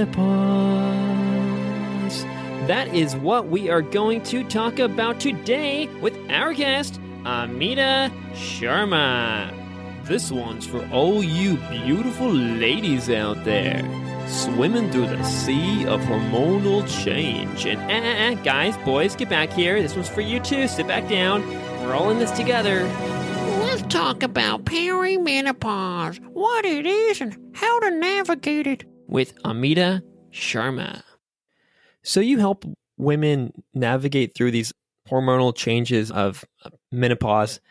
Perimenopause. That is what we are going to talk about today with our guest, Amita Sharma. This one's for all you beautiful ladies out there, swimming through the sea of hormonal change. And guys, boys, get back here. This one's for you too. Sit back down. We're all in this together. Let's talk about perimenopause, what it is and how to navigate it. With Amita Sharma. So you help women navigate through these hormonal changes of menopause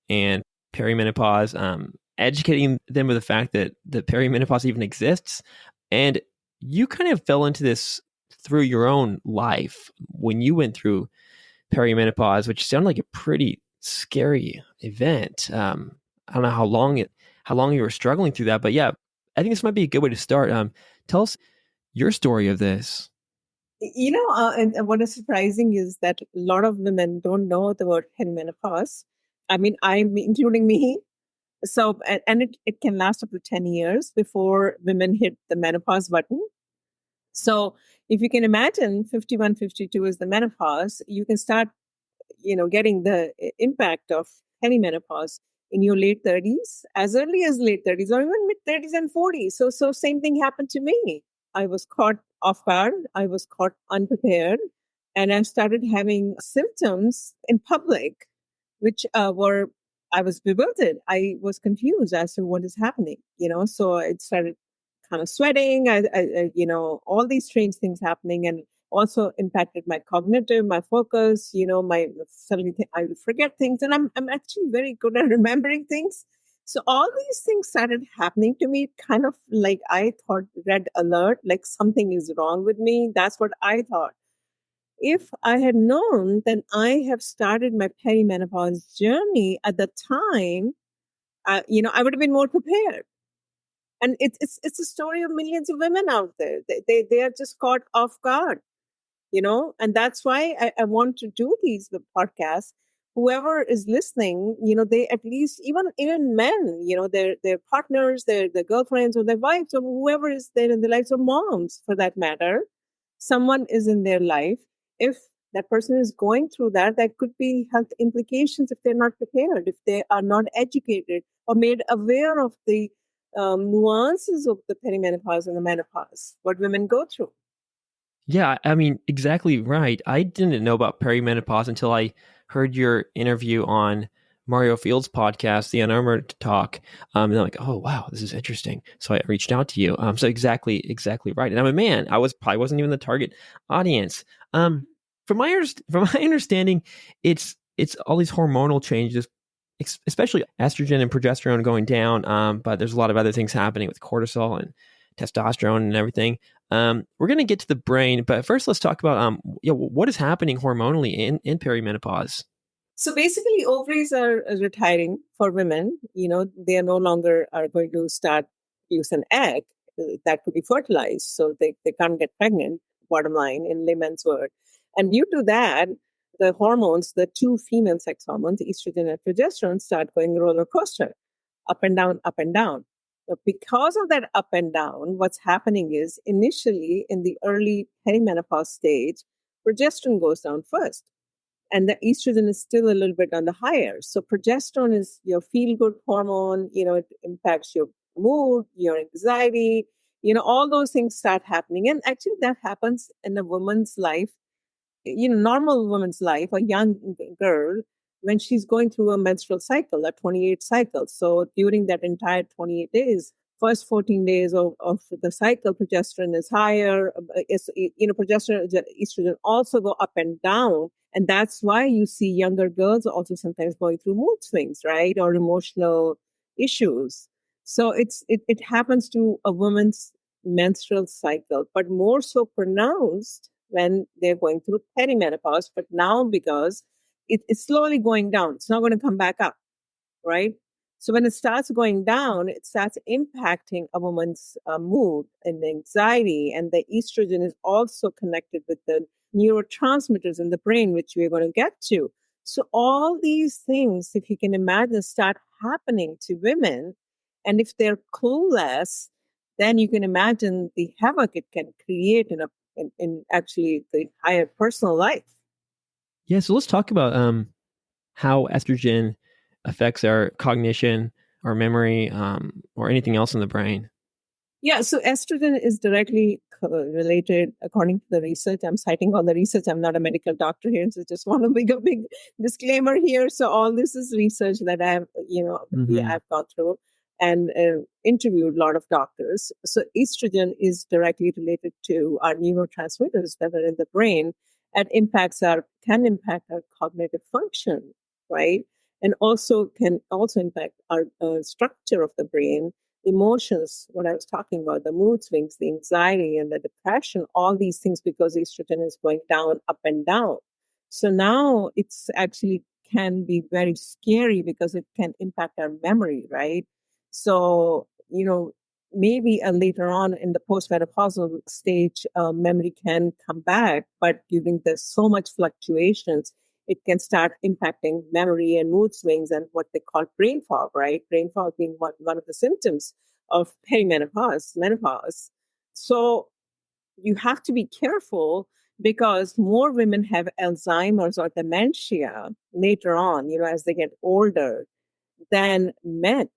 and perimenopause, educating them of the fact that the perimenopause even exists. And you kind of fell into this through your own life when you went through perimenopause, which sounded like a pretty scary event. I don't know how long you were struggling through that, but yeah, I think this might be a good way to start. Tell us your story of this. And what is surprising is that a lot of women don't know the word perimenopause. I mean, including me. So, and it can last up to 10 years before women hit the menopause button. So if you can imagine 51, 52 is the menopause, you can start, getting the impact of perimenopause in your late 30s, as early as late 30s, or even mid 30s and 40s. So same thing happened to me. I was caught off guard. I was caught unprepared. And I started having symptoms in public, which I was bewildered. I was confused as to what is happening, so I started kind of sweating, all these strange things happening, and also impacted my cognitive, my focus, suddenly I would forget things, and I'm actually very good at remembering things. So all these things started happening to me, kind of like I thought, red alert, like something is wrong with me. That's what I thought. If I had known, then I have started my perimenopause journey at the time, I would have been more prepared. And it's a story of millions of women out there. They are just caught off guard, and that's why I want to do these podcasts. Whoever is listening, they at least, even men, their partners, their girlfriends or their wives or whoever is there in their lives, or moms for that matter, someone is in their life. If that person is going through that, there could be health implications if they're not prepared, if they are not educated or made aware of the nuances of the perimenopause and the menopause, what women go through. Yeah, I mean, exactly right. I didn't know about perimenopause until I heard your interview on Mario Field's podcast, The Unarmored Talk. And I'm like, oh, wow, this is interesting. So I reached out to you. So exactly right. And I'm a man. I probably wasn't even the target audience. From my understanding, it's all these hormonal changes, especially estrogen and progesterone going down. But there's a lot of other things happening with cortisol and testosterone and everything. We're going to get to the brain, but first let's talk about what is happening hormonally in perimenopause. So basically, ovaries are retiring for women. They are no longer are going to start use an egg that could be fertilized, so they can't get pregnant. Bottom line, in layman's word, and due to that, the hormones, the two female sex hormones, estrogen and progesterone, start going roller coaster, up and down, up and down. But because of that up and down, what's happening is initially in the early perimenopause stage, progesterone goes down first. And the estrogen is still a little bit on the higher. So progesterone is your feel-good hormone. It impacts your mood, your anxiety. All those things start happening. And actually that happens in a woman's life, normal woman's life, a young girl, when she's going through a menstrual cycle, a 28 cycle. So during that entire 28 days, first 14 days of the cycle, progesterone is higher. Progesterone, estrogen also go up and down. And that's why you see younger girls also sometimes going through mood swings, right? Or emotional issues. So it happens to a woman's menstrual cycle, but more so pronounced when they're going through perimenopause. But now because it's slowly going down, it's not going to come back up, right? So when it starts going down, it starts impacting a woman's mood and anxiety. And the estrogen is also connected with the neurotransmitters in the brain, which we're going to get to. So all these things, if you can imagine, start happening to women. And if they're clueless, then you can imagine the havoc it can create in actually the entire personal life. Yeah, so let's talk about how estrogen affects our cognition, our memory, or anything else in the brain. Yeah, so estrogen is directly related, according to the research. I'm citing all the research. I'm not a medical doctor here, so just want to make a big disclaimer here. So all this is research that I've gone through and interviewed a lot of doctors. So estrogen is directly related to our neurotransmitters that are in the brain and can impact our cognitive function, right? And also can also impact our structure of the brain, emotions, what I was talking about, the mood swings, the anxiety and the depression, all these things because estrogen is going down, up and down. So now it's actually can be very scary because it can impact our memory, right? So, maybe later on in the postmenopausal stage, memory can come back, but during the so much fluctuations, it can start impacting memory and mood swings and what they call brain fog, right? Brain fog being one of the symptoms of perimenopause, menopause. So you have to be careful because more women have Alzheimer's or dementia later on, as they get older than men.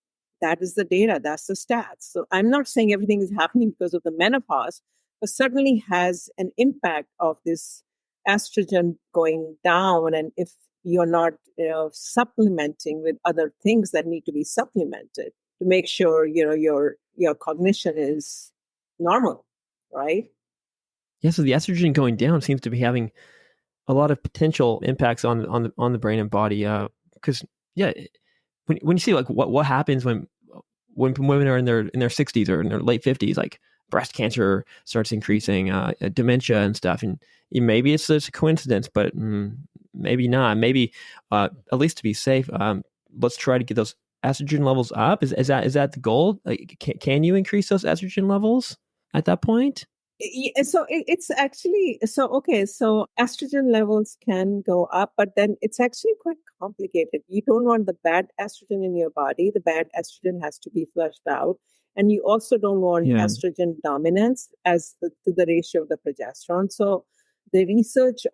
That is the data, that's the stats. So I'm not saying everything is happening because of the menopause, but certainly has an impact of this estrogen going down. And if you're not supplementing with other things that need to be supplemented to make sure your cognition is normal, right? Yeah, so the estrogen going down seems to be having a lot of potential impacts on the brain and body. Because yeah, when you see like what happens when women are in their 60s or in their late 50s, like breast cancer starts increasing, dementia and stuff, and maybe it's just a coincidence, but maybe not. Maybe at least to be safe, let's try to get those estrogen levels up. Is that the goal? Like, can you increase those estrogen levels at that point? So it's actually okay. So estrogen levels can go up, but then it's actually quite complicated. You don't want the bad estrogen in your body. The bad estrogen has to be flushed out, and you also don't want Yeah. estrogen dominance to the ratio of the progesterone. So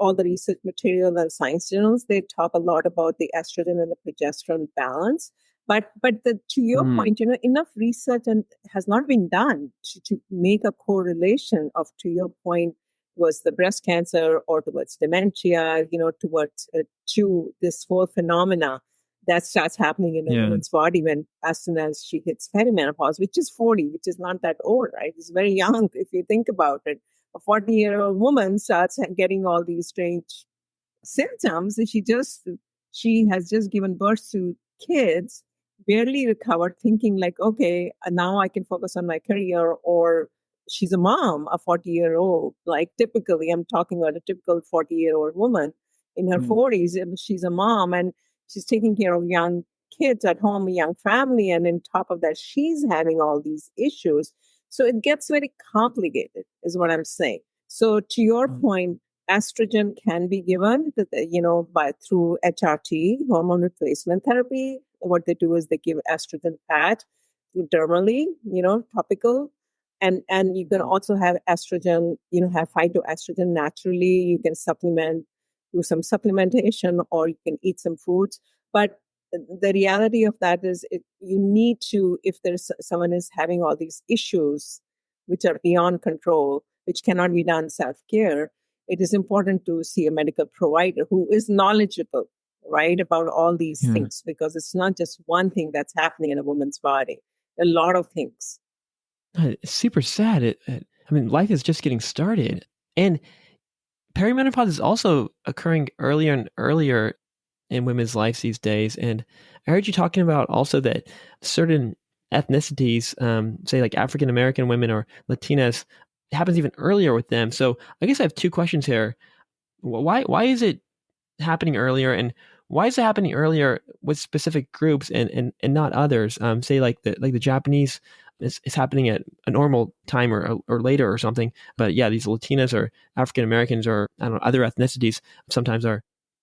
all the research material and science journals, they talk a lot about the estrogen and the progesterone balance. But to your point, enough research and has not been done to make a correlation of, to your point, was the breast cancer or towards dementia, towards to this whole phenomena that starts happening in a woman's body as soon as she hits perimenopause, which is 40, which is not that old, right? It's very young if you think about it. A 40-year-old woman starts getting all these strange symptoms. She has just given birth to kids, barely recovered, thinking like, okay, now I can focus on my career. Or she's a mom, a 40-year-old. Like typically, I'm talking about a typical 40-year-old woman in her 40s. And she's a mom and she's taking care of young kids at home, a young family. And on top of that, she's having all these issues. So it gets very complicated, is what I'm saying. So to your point, estrogen can be given, through HRT, hormone replacement therapy. What they do is they give estrogen patch dermally, topical. And you can also have estrogen, have phytoestrogen naturally. You can do some supplementation, or you can eat some foods. But the reality of that is you need to, if someone is having all these issues, which are beyond control, which cannot be done self-care, it is important to see a medical provider who is knowledgeable, right, about all these things, because it's not just one thing that's happening in a woman's body, a lot of things. It's super sad. I mean, life is just getting started. And perimenopause is also occurring earlier and earlier in women's lives these days. And I heard you talking about also that certain ethnicities, say like African American women or Latinas, it happens even earlier with them. So I guess I have two questions here. Why is it happening earlier, and why is it happening earlier with specific groups and not others? Say like the Japanese is happening at a normal time or later or something. But yeah, these Latinas or African Americans or I don't know, other ethnicities sometimes are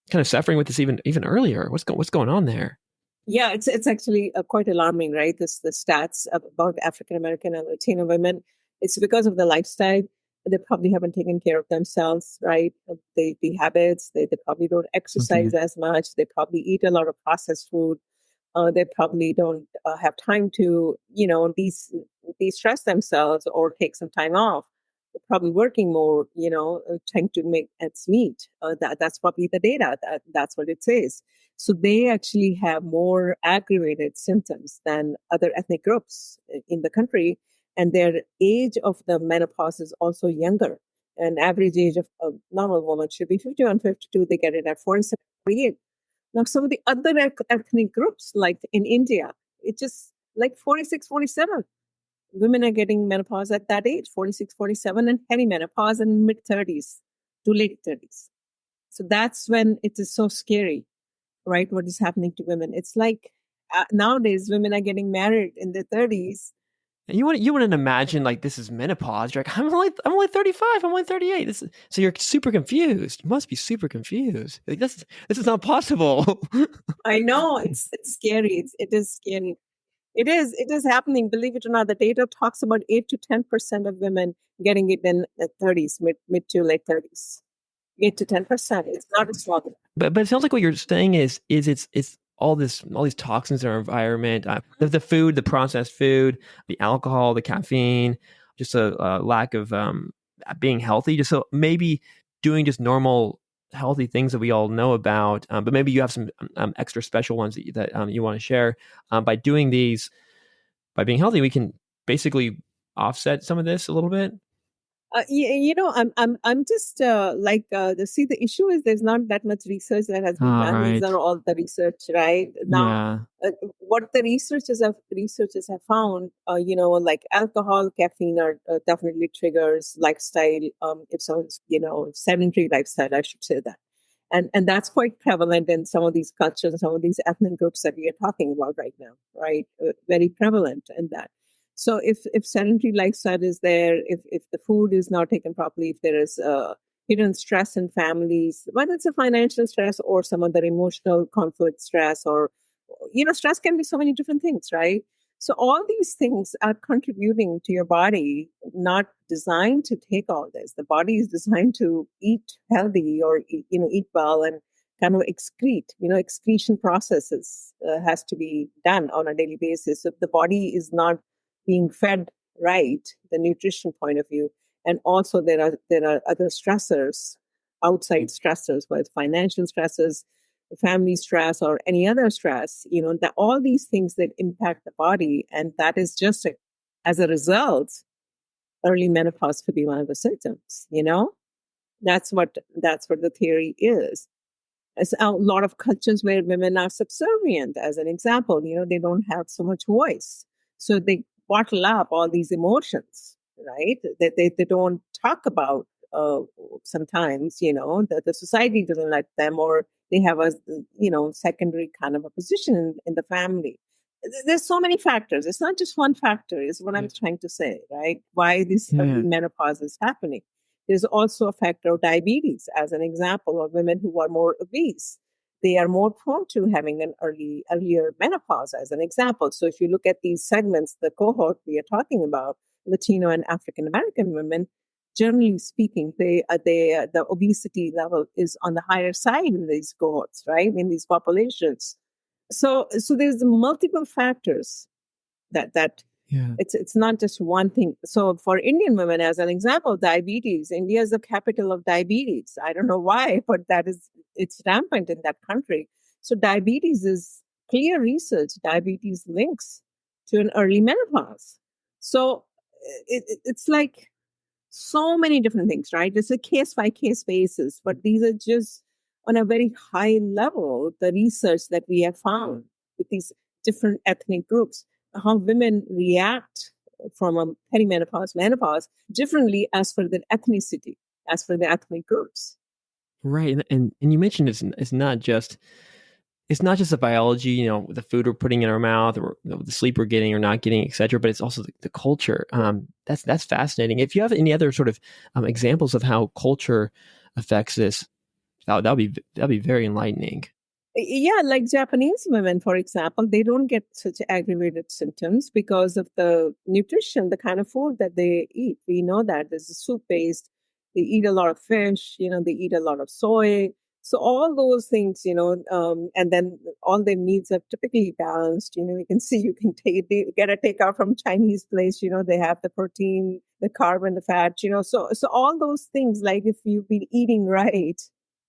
kind of suffering with this even earlier. What's going on there? Yeah, it's actually quite alarming, right? The stats about African American and Latino women. It's because of the lifestyle. They probably haven't taken care of themselves, right? The habits. They probably don't Okay. exercise as much. They probably eat a lot of processed food. They probably don't have time to, de-stress themselves or take some time off. They're probably working more, trying to make ends meet. That's probably the data. That's what it says. So they actually have more aggravated symptoms than other ethnic groups in the country, and their age of the menopause is also younger. An average age of a normal woman should be 51, 52. They get it at 47, 48. Now, some of the other ethnic groups, like in India, it's just like 46, 47. Women are getting menopause at that age, 46, 47, and perimenopause in mid 30s to late 30s. So that's when it is so scary, right? What is happening to women? It's like nowadays, women are getting married in their 30s. And you wouldn't imagine like this is menopause. You're like, I'm only 35. I'm only 38. So you're super confused. You must be super confused. Like this is not possible. I know it's scary. It is scary. It is happening. Believe it or not, the data talks about 8 to 10% of women getting it in the 30s, mid to late 30s. 8 to 10%. It's not a small. But it sounds like what you're saying is it's all these toxins in our environment, the food, the processed food, the alcohol, the caffeine, just a lack of being healthy. Just so maybe doing just normal healthy things that we all know about, but maybe you have some extra special ones that you want to share. By doing these, by being healthy, we can basically offset some of this a little bit. I'm just see, the issue is there's not that much research that has been All done. These right. are all the research, right? Now, Yeah. what the researchers have found, like alcohol, caffeine are definitely triggers, lifestyle. If someone's, sedentary lifestyle, I should say that. And that's quite prevalent in some of these cultures, some of these ethnic groups that we are talking about right now, right? Very prevalent in that. So if sedentary lifestyle is there, if the food is not taken properly, if there is hidden stress in families, whether it's a financial stress or some other emotional conflict stress, or stress can be so many different things, right? So all these things are contributing to your body, not designed to take all this. The body is designed to eat healthy or eat well and kind of excrete. Excretion processes has to be done on a daily basis. So if the body is not being fed right, the nutrition point of view, and also there are other stressors, outside stressors, whether it's financial stresses, family stress, or any other stress, that all these things that impact the body, and that is just as a result, early menopause could be one of the symptoms. That's what the theory is. It's a lot of cultures where women are subservient, as an example. They don't have so much voice. So they bottle up all these emotions, right? They don't talk about sometimes, that the society doesn't let them, or they have a, secondary kind of a position in the family. There's so many factors. It's not just one factor, is what I'm trying to say, right? Why this Yeah. early menopause is happening. There's also a factor of diabetes, as an example, of women who are more obese. They are more prone to having an earlier menopause, as an example. So if you look at these segments, the cohort we are talking about, Latino and African American women, generally speaking, the obesity level is on the higher side in these cohorts, right? In these populations. So there's multiple factors that Yeah. it's not just one thing. So for Indian women, as an example, diabetes. India is the capital of diabetes. I don't know why, but it's rampant in that country. So diabetes is clear research. Diabetes links to an early menopause. So it's like so many different things, right? It's a case by case basis, but these are just on a very high level, the research that we have found with these different ethnic groups, how women react from a perimenopause, menopause differently as per their ethnicity, as per the ethnic groups. Right. And you mentioned it's not just the biology, the food we're putting in our mouth, or the sleep we're getting or not getting, etc. But it's also the culture. That's fascinating. If you have any other sort of examples of how culture affects this, that'll be very enlightening. Yeah, like Japanese women, for example, they don't get such aggravated symptoms because of the nutrition, the kind of food that they eat. We know that this is soup based. They eat a lot of fish, they eat a lot of soy. So all those things, and then all their needs are typically balanced. You can see you can get a takeout from Chinese place. They have the protein, the carb, and the fat. So all those things, like if you've been eating right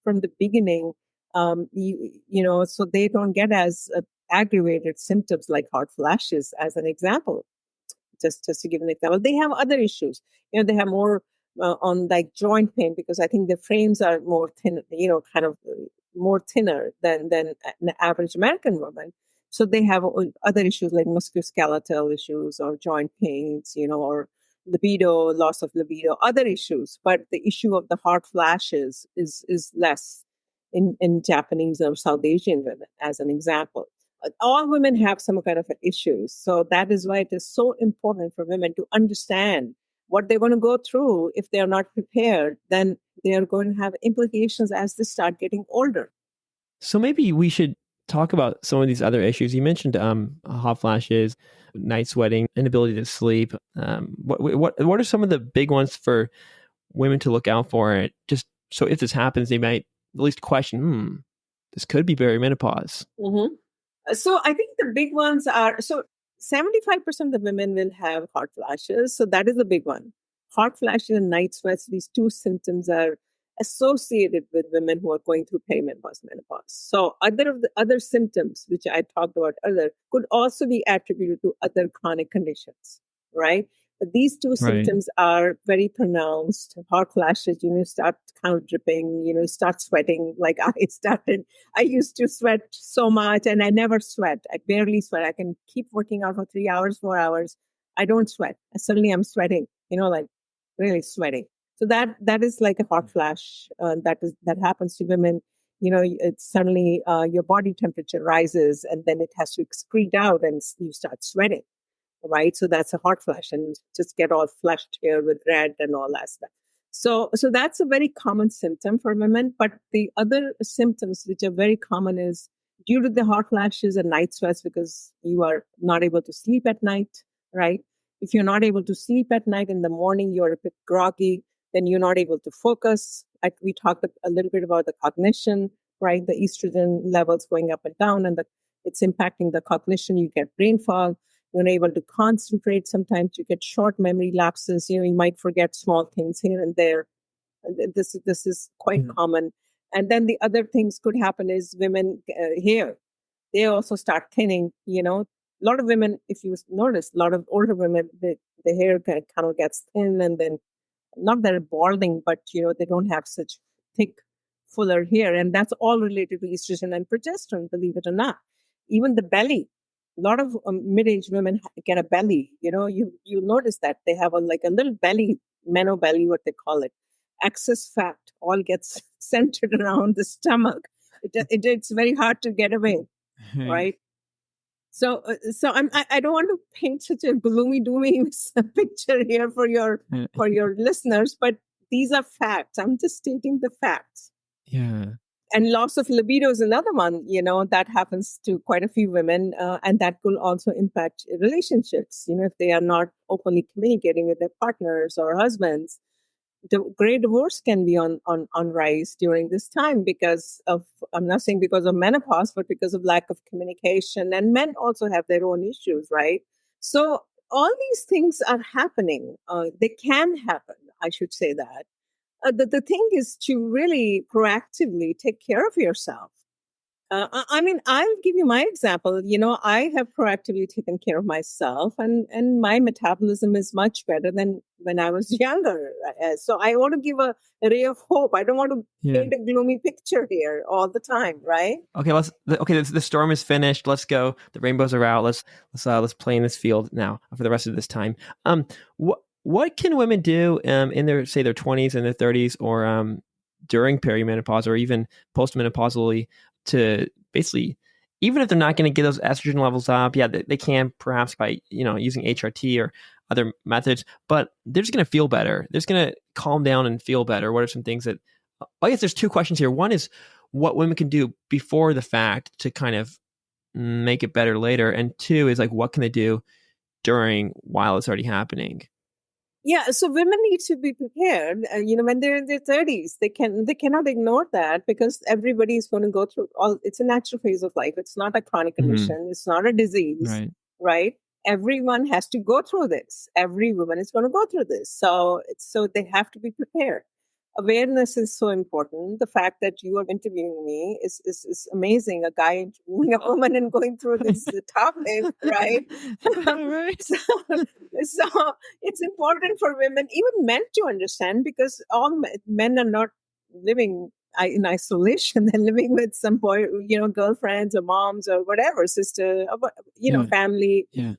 from the beginning, so they don't get as aggravated symptoms like hot flashes, as an example. Just to give an example, they have other issues. They have more on like joint pain because I think the frames are more thin, kind of more thinner than an average American woman. So they have other issues like musculoskeletal issues or joint pains, or libido, loss of libido, other issues. But the issue of the hot flashes is less in Japanese or South Asian women, as an example. All women have some kind of issues. So that is why it is so important for women to understand what they're going to go through. If they're not prepared, then they are going to have implications as they start getting older. So maybe we should talk about some of these other issues. You mentioned hot flashes, night sweating, inability to sleep. What are some of the big ones for women to look out for? Just so if this happens, they might at least question, this could be perimenopause. Mm-hmm. So I think the big ones are, 75% of the women will have hot flashes. So that is a big one. Hot flashes and night sweats, these two symptoms are associated with women who are going through perimenopause, menopause. So other symptoms, which I talked about earlier, could also be attributed to other chronic conditions, right? But these two symptoms are very pronounced. Hot flashes, start kind of dripping, start sweating like I started. I used to sweat so much and I never sweat. I barely sweat. I can keep working out for 3 hours, 4 hours. I don't sweat. And suddenly I'm sweating, like really sweating. So that is like a hot flash that happens to women. It's suddenly your body temperature rises and then it has to excrete out and you start sweating, right? So that's a hot flash and just get all flushed here with red and all that stuff. So that's a very common symptom for women. But the other symptoms which are very common is due to the hot flashes and night sweats because you are not able to sleep at night, right? If you're not able to sleep at night, in the morning you're a bit groggy, then you're not able to focus. We talked a little bit about the cognition, right? The estrogen levels going up and down, and it's impacting the cognition. You get brain fog. You're unable to concentrate. Sometimes you get short memory lapses. You might forget small things here and there. This is quite common. And then the other things could happen is women hair. They also start thinning. A lot of women, if you notice, a lot of older women, the hair kind of gets thin, and then not that they're balding, but they don't have such thick, fuller hair, and that's all related to estrogen and progesterone. Believe it or not, even the belly. A lot of mid-aged women get a belly. You notice that they have like a little belly, meno belly, what they call it. Excess fat all gets centered around the stomach. It's very hard to get away, right? So I don't want to paint such a gloomy, doomy picture here for your listeners, but these are facts. I'm just stating the facts. Yeah. And loss of libido is another one, that happens to quite a few women. And that will also impact relationships, if they are not openly communicating with their partners or husbands. The great divorce can be on rise during this time because of, I'm not saying because of menopause, but because of lack of communication. And men also have their own issues, right? So all these things are happening. They can happen, I should say that. The thing is to really proactively take care of yourself. I mean, I'll give you my example. I have proactively taken care of myself, and my metabolism is much better than when I was younger. So I want to give a ray of hope. I don't want to paint a gloomy picture here all the time, right? Okay, the storm is finished. Let's go. The rainbows are out. Let's play in this field now for the rest of this time. What can women do in their 20s and their 30s, or during perimenopause, or even postmenopausally, to basically, even if they're not going to get those estrogen levels up, they can perhaps by using HRT or other methods, but they're just going to feel better. They're just going to calm down and feel better. What are some things that? I guess there's two questions here. One is, what women can do before the fact to kind of make it better later, and two is like what can they do during while it's already happening. Yeah, so women need to be prepared. When they're in their 30s, they cannot ignore that, because everybody is going to go through all. It's a natural phase of life. It's not a chronic condition. It's not a disease, Right. right? Everyone has to go through this. Every woman is going to go through this. So they have to be prepared. Awareness is so important. The fact that you are interviewing me is amazing. A guy interviewing a woman and going through this topic, right? Right. So it's important for women, even men, to understand, because all men are not living in isolation. They're living with some boy, girlfriends or moms or whatever, sister, or, family. Yeah.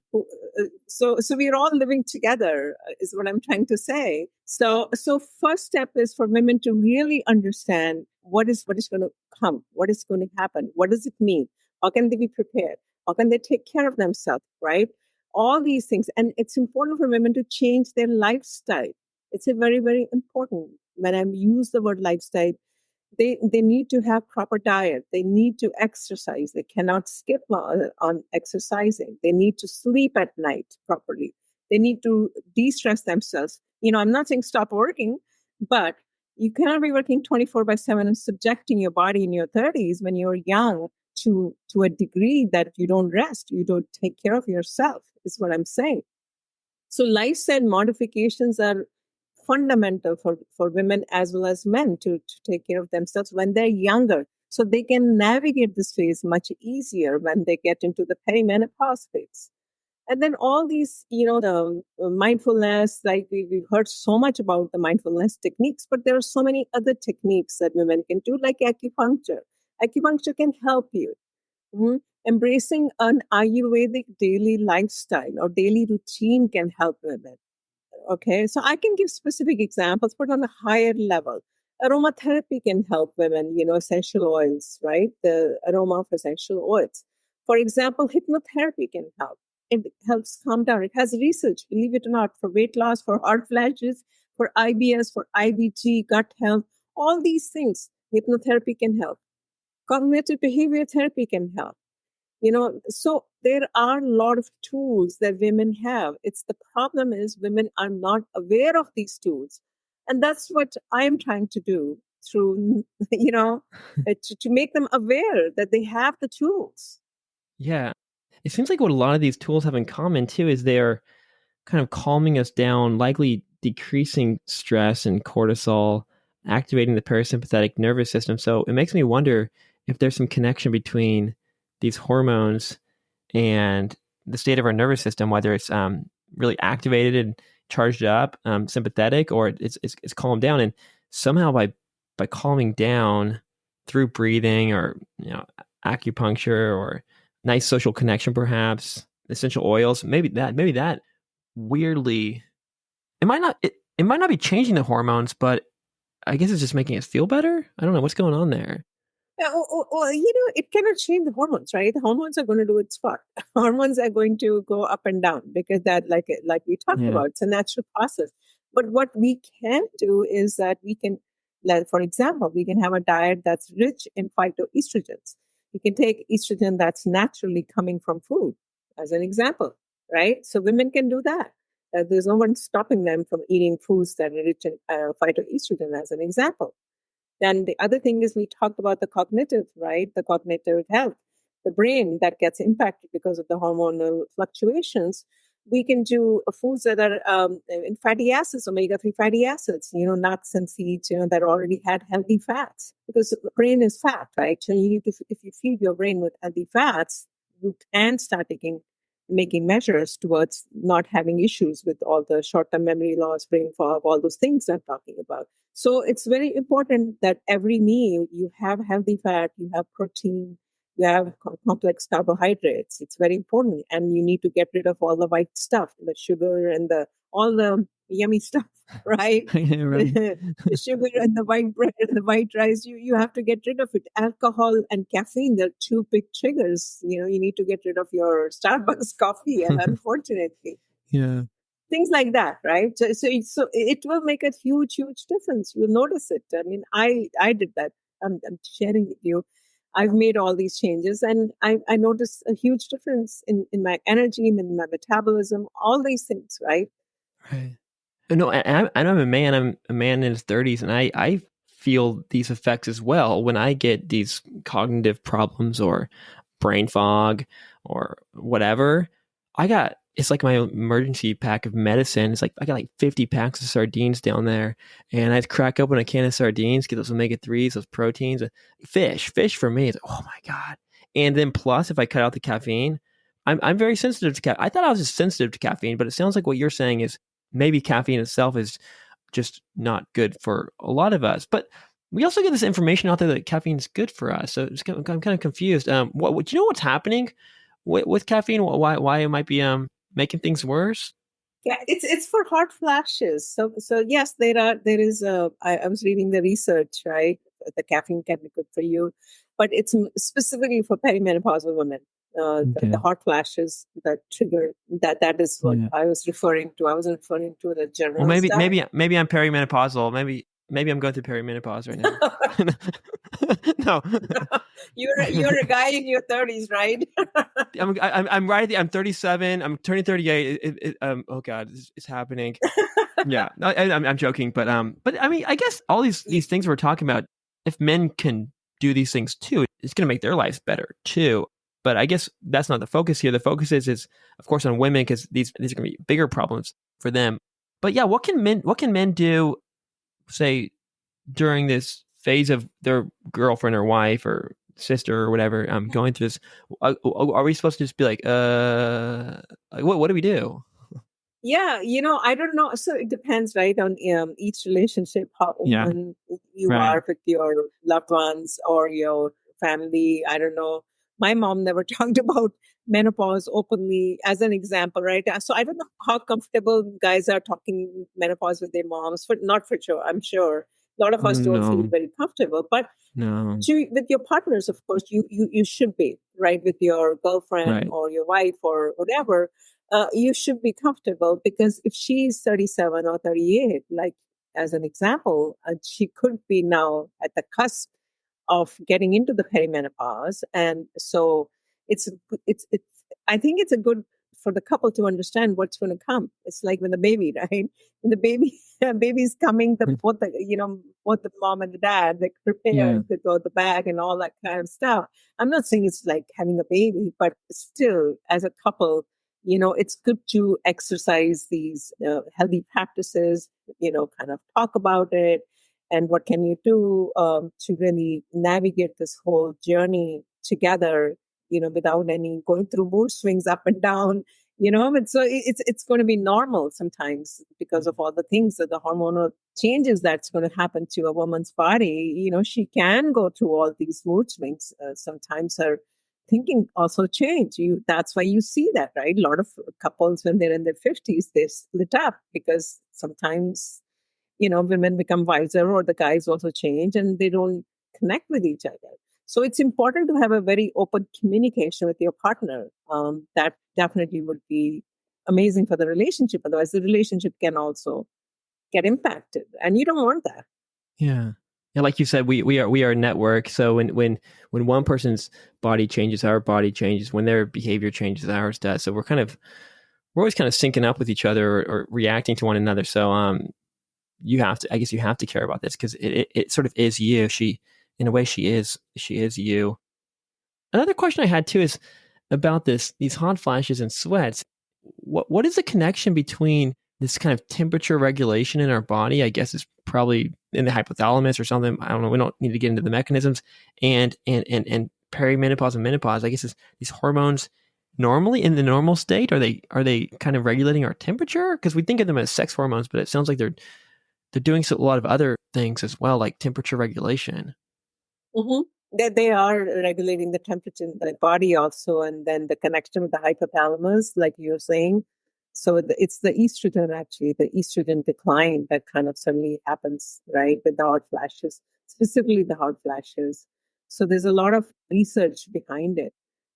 So we're all living together, is what I'm trying to say. So first step is for women to really understand what is going to come, what is going to happen, what does it mean, how can they be prepared, how can they take care of themselves, right? All these things. And it's important for women to change their lifestyle. It's a very, very important. When I use the word lifestyle, they need to have proper diet. They need to exercise. They cannot skip on exercising. They need to sleep at night properly. They need to de-stress themselves. I'm not saying stop working, but you cannot be working 24/7 and subjecting your body in your 30s when you're young to a degree that you don't rest, you don't take care of yourself, is what I'm saying. So lifestyle modifications are fundamental for women as well as men to take care of themselves when they're younger, so they can navigate this phase much easier when they get into the perimenopause phase. And then all these, the mindfulness, like we've heard so much about the mindfulness techniques, but there are so many other techniques that women can do, like acupuncture. Acupuncture can help you. Embracing an Ayurvedic daily lifestyle or daily routine can help women. Okay, so I can give specific examples, but on a higher level. Aromatherapy can help women, essential oils, right? The aroma of essential oils. For example, hypnotherapy can help. It helps calm down. It has research, believe it or not, for weight loss, for hot flashes, for IBS, for IBG, gut health, all these things. Hypnotherapy can help. Cognitive behavior therapy can help. So there are a lot of tools that women have. It's the problem is women are not aware of these tools. And that's what I am trying to do through, to make them aware that they have the tools. Yeah. It seems like what a lot of these tools have in common too is they're kind of calming us down, likely decreasing stress and cortisol, activating the parasympathetic nervous system. So it makes me wonder if there's some connection between these hormones and the state of our nervous system, whether it's really activated and charged up, sympathetic, or it's calmed down. And somehow by calming down through breathing or acupuncture or nice social connection, perhaps essential oils, maybe that weirdly, it might not be changing the hormones, but I guess it's just making us feel better. I don't know what's going on there. Well, it cannot change the hormones, right? The hormones are going to do its part. Hormones are going to go up and down because that, like we talked about, it's a natural process. But what we can do is that we can, for example, we can have a diet that's rich in phytoestrogens. We can take estrogen that's naturally coming from food, as an example, right? So women can do that. There's no one stopping them from eating foods that are rich in phytoestrogen, as an example. Then the other thing is we talked about the cognitive, right? The cognitive health, the brain that gets impacted because of the hormonal fluctuations. We can do foods that are in fatty acids, omega-3 fatty acids, nuts and seeds, that already had healthy fats, because the brain is fat, right? So you need to, if you feed your brain with healthy fats, you can start making measures towards not having issues with all the short-term memory loss, brain fog, all those things I'm talking about. So it's very important that every meal you have healthy fat, you have protein, you have complex carbohydrates. It's very important. And you need to get rid of all the white stuff, the sugar and all the yummy stuff, right? Yeah, right. The sugar and the white bread and the white rice, you have to get rid of it. Alcohol and caffeine, they're two big triggers. You need to get rid of your Starbucks coffee, and unfortunately. Yeah. Things like that, right? So it will make a huge difference. You'll notice it. I mean, I did that. I'm sharing with you. I've made all these changes, and I noticed a huge difference in my energy, in my metabolism, all these things, right? Right. No, I'm a man. I'm a man in his 30s, and I feel these effects as well when I get these cognitive problems or brain fog or whatever. It's like my emergency pack of medicine. It's like I got like 50 packs of sardines down there, and I'd crack open a can of sardines, get those omega-3s, those proteins, fish for me. It's like, oh my God. And then plus, if I cut out the caffeine, I'm very sensitive to caffeine. I thought I was just sensitive to caffeine, but it sounds like what you're saying is maybe caffeine itself is just not good for a lot of us. But we also get this information out there that caffeine is good for us. So I'm kind of confused. What do you know what's happening with caffeine? Why it might be making things worse? Yeah, it's for hot flashes. So yes, there is a. I was reading the research, right? The caffeine can be good for you, but it's specifically for perimenopausal women. The hot flashes that trigger that is what I was referring to. I wasn't referring to the general. Well, maybe stuff. maybe I'm perimenopausal. Maybe I'm going through perimenopause right now. No, you're a guy in your 30s, right? I'm right. I'm 37. I'm turning 38. Oh God, it's happening. Yeah, I'm joking, but I mean, I guess all these things we're talking about, if men can do these things too, it's going to make their lives better too. But I guess that's not the focus here. The focus is of course on women, because these are going to be bigger problems for them. But yeah, what can men do, say, during this phase of their girlfriend or wife or sister or whatever going through this? Are we supposed to just be like, what do we do? Yeah, I don't know. So it depends, right, on each relationship, how open you are with your loved ones or your family. I don't know. My mom never talked about menopause openly, as an example, right? So I don't know how comfortable guys are talking menopause with their moms. For not for sure, I'm sure a lot of us don't feel very comfortable. But No. with your partners, of course, you should be, right, with your girlfriend or your wife or whatever. You should be comfortable, because if she's 37 or 38, like as an example, she could be now at the cusp of getting into the perimenopause, and so it's I think it's a good for the couple to understand what's going to come. It's like when the baby, right? When the baby's coming, both the mom and the dad, they prepare to go the bag and all that kind of stuff. I'm not saying it's like having a baby, but still, as a couple, it's good to exercise these healthy practices. Kind of talk about it, and what can you do to really navigate this whole journey together, without any going through mood swings up and down, and so it's going to be normal sometimes because of all the things, that the hormonal changes that's going to happen to a woman's body. She can go through all these mood swings. Sometimes her thinking also change. That's why you see that, right? A lot of couples, when they're in their 50s, they split up because sometimes women become wiser, or the guys also change, and they don't connect with each other. So it's important to have a very open communication with your partner. That definitely would be amazing for the relationship. Otherwise, the relationship can also get impacted, and you don't want that. Yeah. Yeah, like you said, we are a network. So when one person's body changes, our body changes. When their behavior changes, ours does. So we're always kind of syncing up with each other, or reacting to one another. So you have to care about this, because it sort of is you. In a way, she is you. Another question I had too is about these hot flashes and sweats. What is the connection between this kind of temperature regulation in our body? I guess it's probably in the hypothalamus or something. I don't know. We don't need to get into the mechanisms. And perimenopause and menopause, I guess, is these hormones normally in the normal state? Are they kind of regulating our temperature? Because we think of them as sex hormones, but it sounds like they're doing a lot of other things as well, like temperature regulation. Mm-hmm. They are regulating the temperature in the body also, and then the connection with the hypothalamus, like you're saying. So it's the estrogen, actually, the estrogen decline that kind of suddenly happens, right, with the hot flashes, specifically the hot flashes. So there's a lot of research behind it,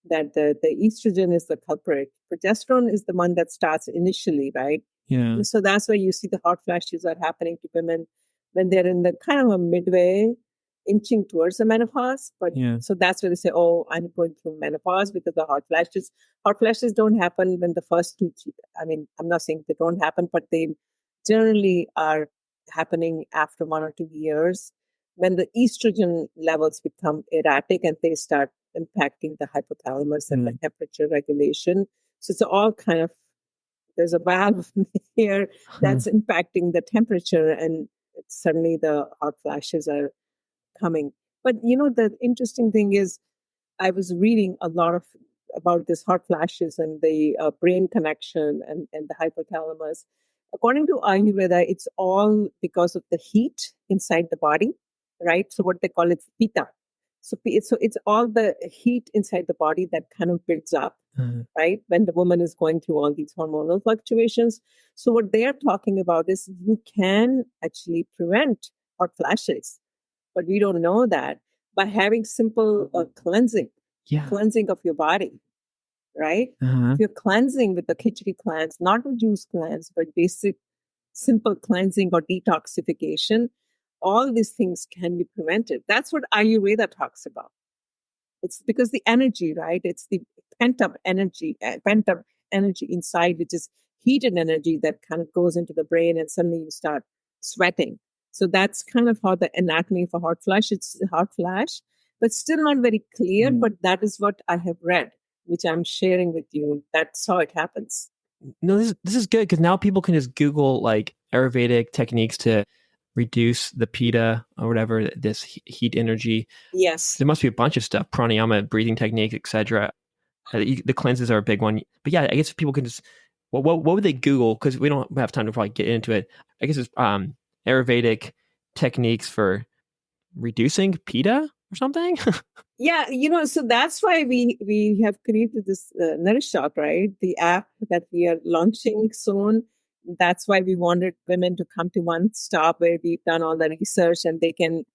that the estrogen is the culprit. Progesterone is the one that starts initially, right? Yeah. So that's why you see the hot flashes are happening to women when they're in the kind of a midway inching towards the menopause. But Yeah. so that's where they say, oh, I'm going through menopause because the hot flashes. Hot flashes don't happen when the first two, I mean, I'm not saying they don't happen, but they generally are happening after 1 or 2 years when the estrogen levels become erratic and they start impacting the hypothalamus and the temperature regulation. So it's all kind of, there's a valve here that's impacting the temperature, and suddenly the hot flashes are coming. But the interesting thing is, I was reading a lot of about this hot flashes and the brain connection and the hypothalamus. According to Ayurveda, it's all because of the heat inside the body, right? So what they call it pitta. So it's all the heat inside the body that kind of builds up, right? When the woman is going through all these hormonal fluctuations. So what they are talking about is you can actually prevent hot flashes, but we don't know that by having simple cleansing of your body, right? If you're cleansing with the khichdi cleanse, not with juice cleanse, but basic simple cleansing or detoxification, all these things can be prevented. That's what Ayurveda talks about. It's because the energy, right? It's the pent up energy inside, which is heated energy that kind of goes into the brain, and suddenly you start sweating. So that's kind of how the anatomy of a hot flash. It's a hot flash, but still not very clear. But that is what I have read, which I'm sharing with you. That's how it happens. No, this is good because now people can just Google like Ayurvedic techniques to reduce the pitta or whatever, this heat energy. Yes. There must be a bunch of stuff, pranayama, breathing techniques, etc. The cleanses are a big one. But yeah, I guess people can just, what would they Google? Because we don't have time to probably get into it. I guess it's Ayurvedic techniques for reducing pitta or something. Yeah, so that's why we have created this Nourish Shot, right? The app that we are launching soon. That's why we wanted women to come to one stop where we've done all the research and they can,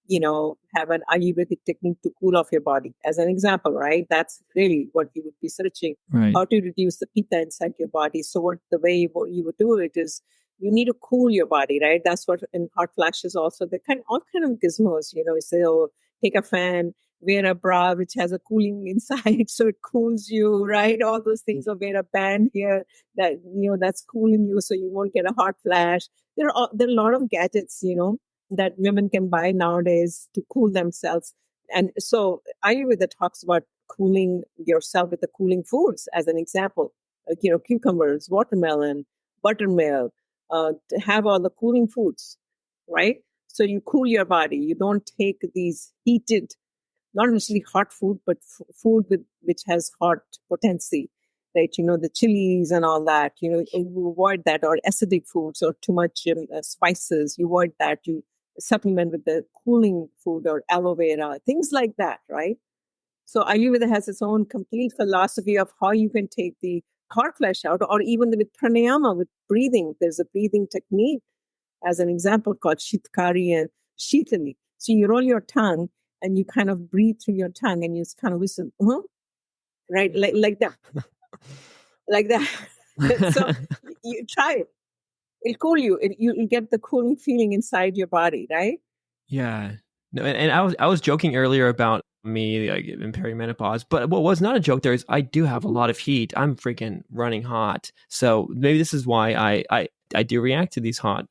have an Ayurvedic technique to cool off your body. As an example, right? That's really what you would be searching. Right. How to reduce the pitta inside your body. So what the way you would do it is you need to cool your body, right? That's what in hot flashes also, all kind of gizmos, you say, oh, take a fan, wear a bra which has a cooling inside so it cools you, right? All those things, or wear a band here that that's cooling you so you won't get a hot flash. There are a lot of gadgets that women can buy nowadays to cool themselves. And so Ayurveda talks about cooling yourself with the cooling foods, as an example, like cucumbers, watermelon, buttermilk, to have all the cooling foods, right? So you cool your body. You don't take these heated, not necessarily hot food, but food which has hot potency, right? The chilies and all that, you avoid that, or acidic foods or too much spices. You avoid that. You supplement with the cooling food or aloe vera, things like that, right? So Ayurveda has its own complete philosophy of how you can take the hot flash out, or even with pranayama, with breathing. There's a breathing technique, as an example, called Shitkari and Shitali. So you roll your tongue and you kind of breathe through your tongue and you just kind of whistle, right? Like that. Like that. So you try it. It'll cool you. You get the cooling feeling inside your body, right? Yeah. No, and I was joking earlier about me like in perimenopause, but what was not a joke there is I do have a lot of heat. I'm freaking running hot. So maybe this is why I do react to these hot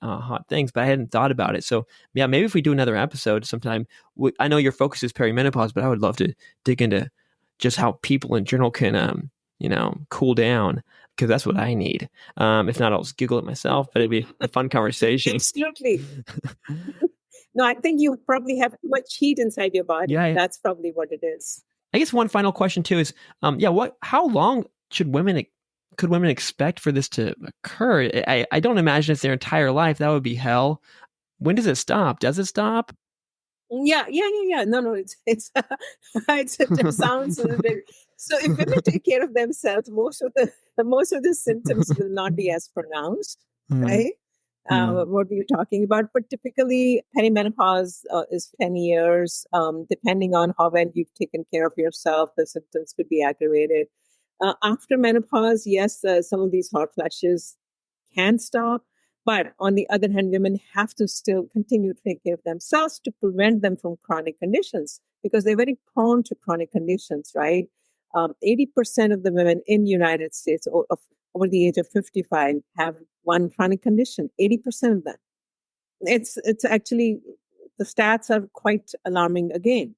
things, but I hadn't thought about it. So yeah, maybe if we do another episode sometime, I know your focus is perimenopause, but I would love to dig into just how people in general can cool down, because that's what I need. If not, I'll just Google it myself, but it'd be a fun conversation. Absolutely. No, I think you probably have too much heat inside your body. Yeah, that's probably what it is. I guess one final question too is, how long could women expect for this to occur? I don't imagine it's their entire life. That would be hell. When does it stop? Does it stop? Yeah. No, it's it sounds a little bit. So if women take care of themselves, most of the symptoms will not be as pronounced, right? What are you talking about? But typically, perimenopause is 10 years. Depending on how well you've taken care of yourself, the symptoms could be aggravated. After menopause, yes, some of these hot flashes can stop. But on the other hand, women have to still continue to take care of themselves to prevent them from chronic conditions because they're very prone to chronic conditions, right? 80% of the women in the United States over the age of 55 have one chronic condition, 80% of them. It's actually, the stats are quite alarming again.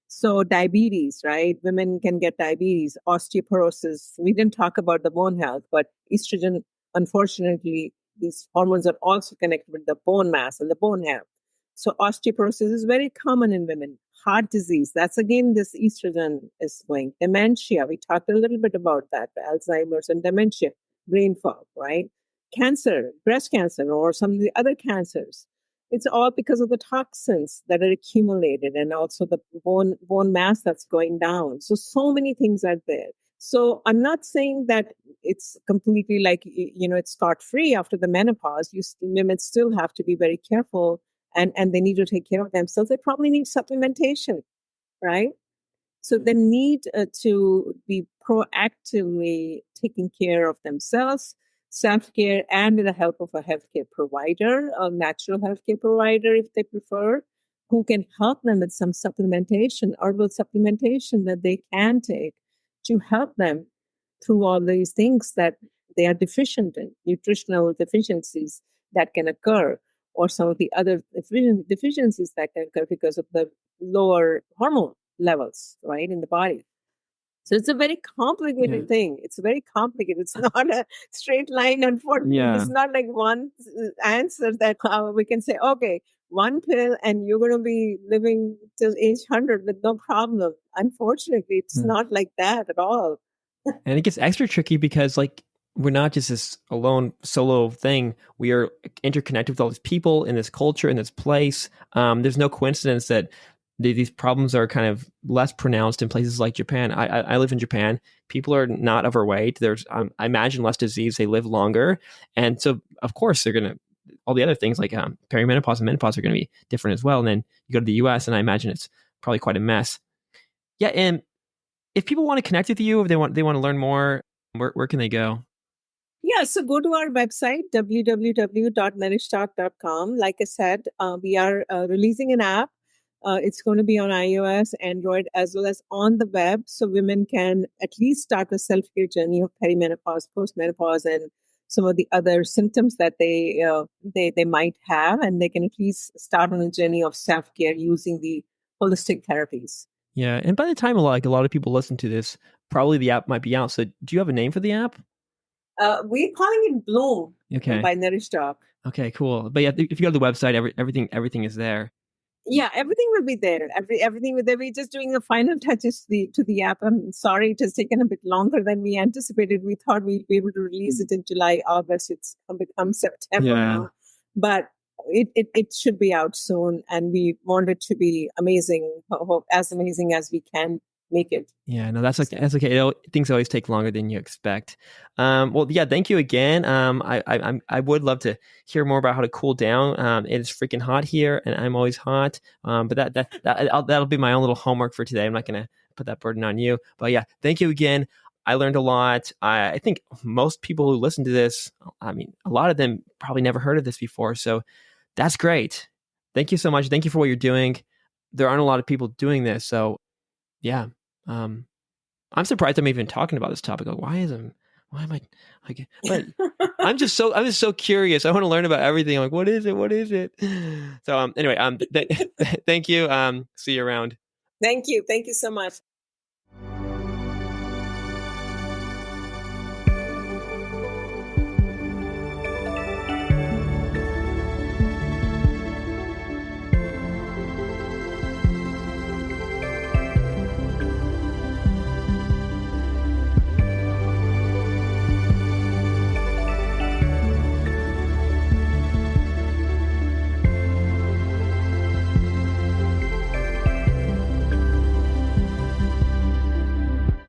So diabetes, right? Women can get diabetes, osteoporosis. We didn't talk about the bone health, but estrogen, unfortunately, these hormones are also connected with the bone mass and the bone health. So osteoporosis is very common in women. Heart disease, that's again this estrogen is going. Dementia, we talked a little bit about that, Alzheimer's and dementia, brain fog, right? Cancer, breast cancer, or some of the other cancers. It's all because of the toxins that are accumulated and also the bone mass that's going down. So many things are there. So I'm not saying that it's completely like, it's scot free after the menopause. Women still have to be very careful, and they need to take care of themselves. They probably need supplementation, right? So they need to be proactively taking care of themselves, self-care, and with the help of a healthcare provider, a natural healthcare provider if they prefer, who can help them with some supplementation, herbal supplementation that they can take to help them through all these things that they are deficient in, nutritional deficiencies that can occur, or some of the other deficiencies that can occur because of the lower hormone levels, right, in the body. So it's a very complicated thing. It's very complicated. It's not a straight line, unfortunately. Yeah. It's not like one answer that we can say, okay, one pill and you're going to be living till age 100 with no problem. Unfortunately, it's not like that at all. And it gets extra tricky because like we're not just this alone solo thing. We are interconnected with all these people in this culture, in this place. There's no coincidence that these problems are kind of less pronounced in places like Japan. I live in Japan. People are not overweight. There's, I imagine, less disease. They live longer. And so, of course, they're going to, all the other things like perimenopause and menopause are going to be different as well. And then you go to the US and I imagine it's probably quite a mess. Yeah. And if people want to connect with you, if they want to learn more, where can they go? Yeah, so go to our website, www.nourishtalk.com. Like I said, we are releasing an app. It's going to be on iOS, Android, as well as on the web, so women can at least start the self-care journey of perimenopause, postmenopause, and some of the other symptoms that they might have, and they can at least start on a journey of self-care using the holistic therapies. Yeah, and by the time a lot of people listen to this, probably the app might be out. So, do you have a name for the app? We're calling it Bloom by Nourish Talk. Okay, cool. But yeah, if you go to the website, everything is there. Yeah, everything will be there. Everything will there. We're just doing the final touches to the app. I'm sorry it has taken a bit longer than we anticipated. We thought we'd be able to release it in July, August. It's become September now. But it should be out soon, and we want it to be amazing, as amazing as we can make it. Yeah, no, that's okay. Things always take longer than you expect. Well, yeah, thank you again. I would love to hear more about how to cool down. It is freaking hot here, and I'm always hot. But that'll be my own little homework for today. I'm not gonna put that burden on you. But yeah, thank you again. I learned a lot. I think most people who listen to this, I mean, a lot of them probably never heard of this before. So that's great. Thank you so much. Thank you for what you're doing. There aren't a lot of people doing this, so. Yeah. I'm surprised I'm even talking about this topic. Like, why am I like, but I'm just so curious. I want to learn about everything. I'm like, what is it? So, anyway, thank you. See you around. Thank you so much.